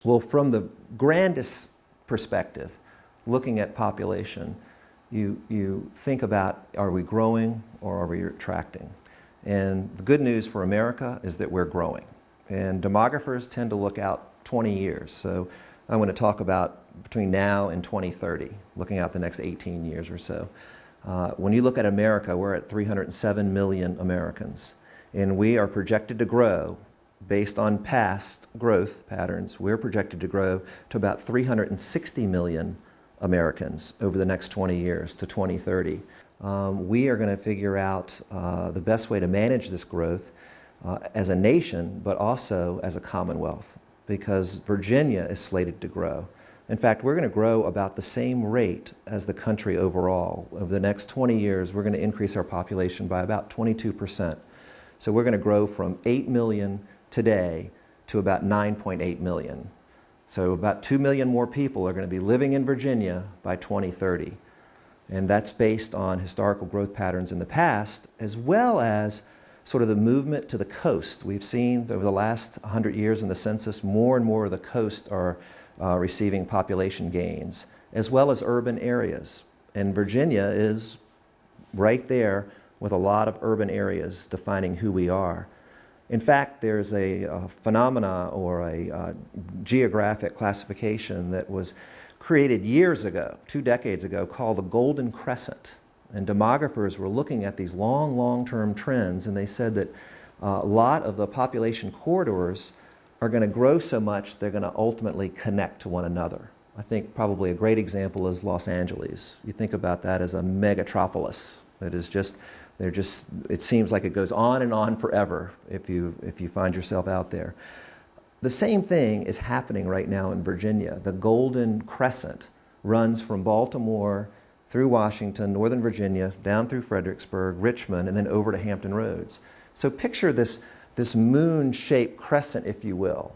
Well, from the grandest perspective, looking at population, you think about, are we growing or are we retracting? And the good news for America is that we're growing. And demographers tend to look out 20 years. So I want to talk about between now and 2030, looking out the next 18 years or so. When you look at America, we're at 307 million Americans. And we are projected to grow, based on past growth patterns, we're projected to grow to about 360 million Americans over the next 20 years to 2030. We are going to figure out the best way to manage this growth as a nation, but also as a commonwealth, because Virginia is slated to grow. In fact, we're going to grow about the same rate as the country overall. Over the next 20 years, we're going to increase our population by about 22%. So we're going to grow from 8 million today to about 9.8 million. So about 2 million more people are going to be living in Virginia by 2030. And that's based on historical growth patterns in the past, as well as sort of the movement to the coast. We've seen over the last 100 years in the census, more and more of the coast are receiving population gains, as well as urban areas. And Virginia is right there with a lot of urban areas defining who we are. In fact, there's a phenomena or a geographic classification that was created years ago, 2 decades ago, called the Golden Crescent. And demographers were looking at these long-term trends, and they said that a lot of the population corridors are going to grow so much they're going to ultimately connect to one another. I think probably a great example is Los Angeles. You think about that as a megatropolis that is just, it seems like it goes on and on forever if you find yourself out there. The same thing is happening right now in Virginia. The Golden Crescent runs from Baltimore through Washington, Northern Virginia, down through Fredericksburg, Richmond, and then over to Hampton Roads. So picture this moon-shaped crescent, if you will,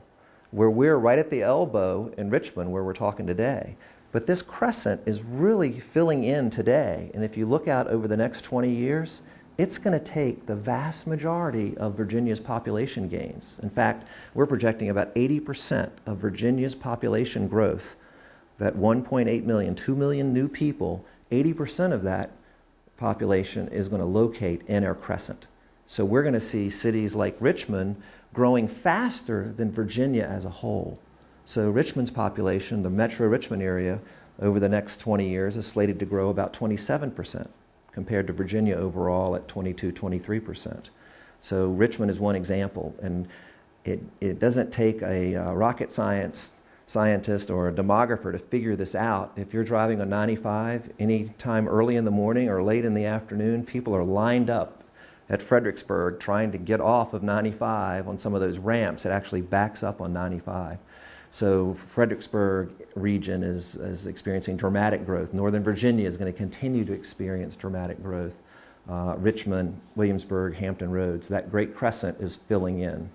where we're right at the elbow in Richmond where we're talking today. But this crescent is really filling in today. And if you look out over the next 20 years, it's going to take the vast majority of Virginia's population gains. In fact, we're projecting about 80% of Virginia's population growth, that 1.8 million, 2 million new people, 80% of that population is going to locate in our crescent. So we're going to see cities like Richmond growing faster than Virginia as a whole. So Richmond's population, the metro Richmond area, over the next 20 years is slated to grow about 27%, compared to Virginia overall at 22-23%. So Richmond is one example, and it doesn't take a rocket scientist or a demographer to figure this out. If you're driving on 95 anytime early in the morning or late in the afternoon, people are lined up at Fredericksburg trying to get off of 95 on some of those ramps. It actually backs up on 95. So Fredericksburg region is experiencing dramatic growth. Northern Virginia is going to continue to experience dramatic growth. Richmond, Williamsburg, Hampton Roads, that great crescent is filling in.